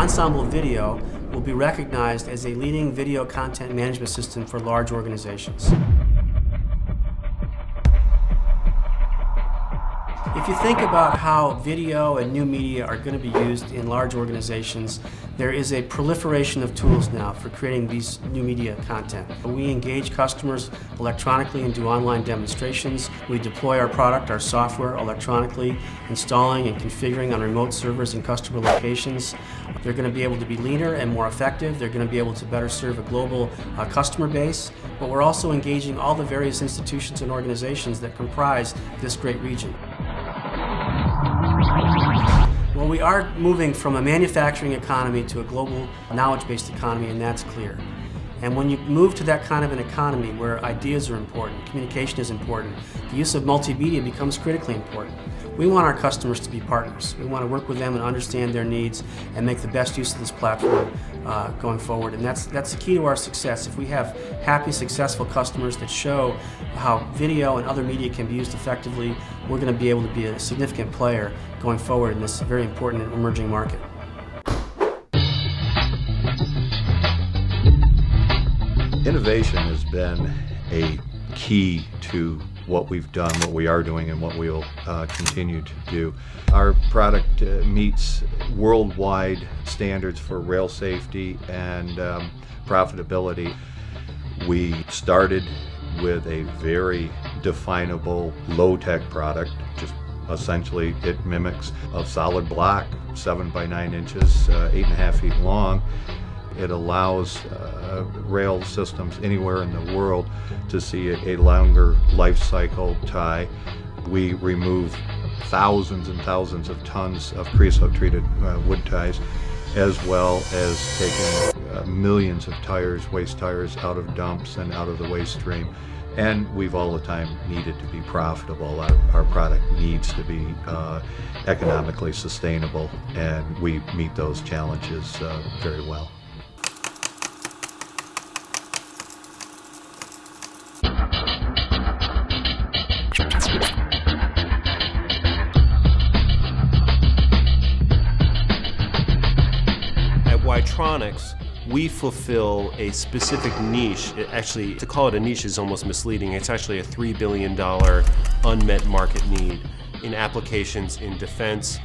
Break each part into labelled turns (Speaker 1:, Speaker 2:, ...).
Speaker 1: Ensemble Video will be recognized as a leading video content management system for large organizations. If you think about how video and new media are going to be used in large organizations, there is a proliferation of tools now for creating these new media content. We engage customers electronically and do online demonstrations. We deploy our product, our software, electronically, installing and configuring on remote servers in customer locations. They're going to be able to be leaner and more effective. They're going to be able to better serve a global customer base. But we're also engaging all the various institutions and organizations that comprise this great region. Well, we are moving from a manufacturing economy to a global knowledge-based economy, and that's clear. And when you move to that kind of an economy where ideas are important, communication is important, the use of multimedia becomes critically important. We want our customers to be partners. We want to work with them and understand their needs and make the best use of this platform going forward. And that's the key to our success. If we have happy, successful customers that show how video and other media can be used effectively, we're going to be able to be a significant player going forward in this very important and emerging market.
Speaker 2: Innovation has been a key to what we've done, what we are doing, and what we'll continue to do. Our product meets worldwide standards for rail safety and profitability. We started with a very definable low-tech product. Just essentially it mimics a solid block, 7 by 9 inches, 8.5 feet long. It allows rail systems anywhere in the world to see a longer life cycle tie. We remove thousands and thousands of tons of creosote-treated wood ties, as well as taking millions of tires, waste tires, out of dumps and out of the waste stream. And we've all the time needed to be profitable. Our product needs to be economically sustainable, and we meet those challenges very well.
Speaker 3: Electronics, we fulfill a specific niche. Actually, to call it a niche is almost misleading. It's actually a $3 billion unmet market need in applications in defense,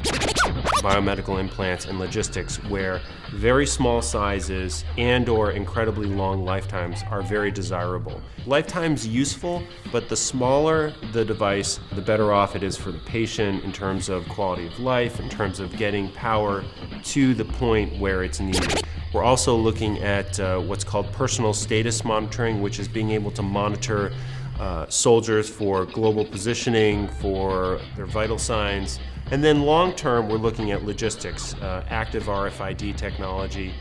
Speaker 3: biomedical implants, and logistics, where very small sizes and/or incredibly long lifetimes are very desirable. Lifetime's useful, but the smaller the device, the better off it is for the patient in terms of quality of life, in terms of getting power to the point where it's needed. We're also looking at what's called personal status monitoring, which is being able to monitor soldiers for global positioning, for their vital signs. And then long term, we're looking at logistics, active RFID technology,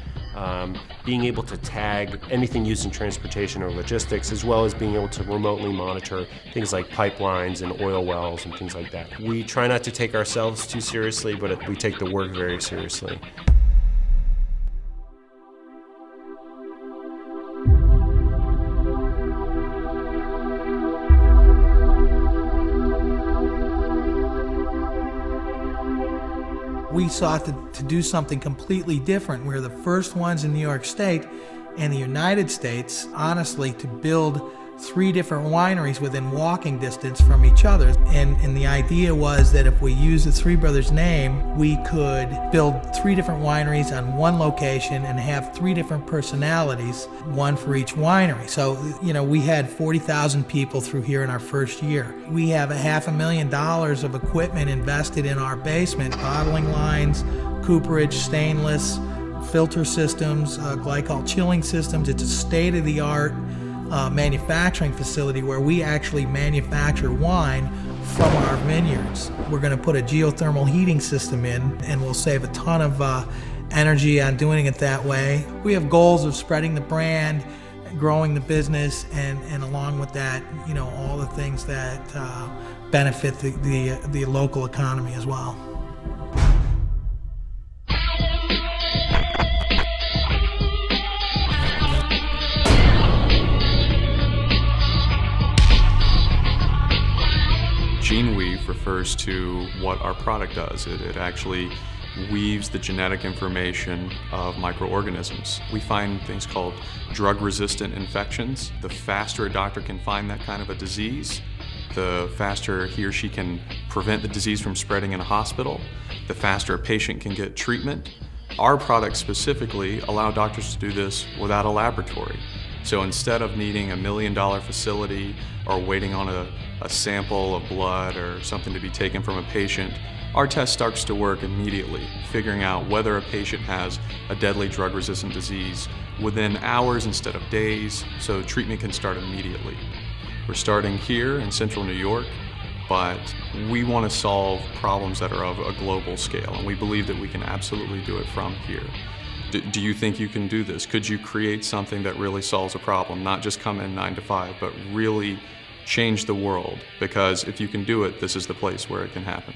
Speaker 3: being able to tag anything used in transportation or logistics, as well as being able to remotely monitor things like pipelines and oil wells and things like that. We try not to take ourselves too seriously, but we take the work very seriously.
Speaker 4: We sought to do something completely different. We're the first ones in New York State and the United States, honestly, to build 3 different wineries within walking distance from each other. And the idea was that if we use the Three Brothers name, we could build 3 different wineries on one location and have 3 different personalities, one for each winery. So, we had 40,000 people through here in our first year. We have $500,000 of equipment invested in our basement, bottling lines, cooperage, stainless, filter systems, glycol chilling systems. It's a state-of-the-art manufacturing facility where we actually manufacture wine from our vineyards. We're going to put a geothermal heating system in, and we'll save a ton of energy on doing it that way. We have goals of spreading the brand, growing the business, and along with that, all the things that benefit the local economy as well.
Speaker 5: Gene weave refers to what our product does. It actually weaves the genetic information of microorganisms. We find things called drug-resistant infections. The faster a doctor can find that kind of a disease, the faster he or she can prevent the disease from spreading in a hospital, the faster a patient can get treatment. Our products specifically allow doctors to do this without a laboratory. So instead of needing $1 million facility or waiting on a sample of blood or something to be taken from a patient, our test starts to work immediately, figuring out whether a patient has a deadly drug-resistant disease within hours instead of days, so treatment can start immediately. We're starting here in central New York, but we want to solve problems that are of a global scale, and we believe that we can absolutely do it from here. Do you think you can do this? Could you create something that really solves a problem, not just come in 9 to 5, but really change the world? Because if you can do it, this is the place where it can happen.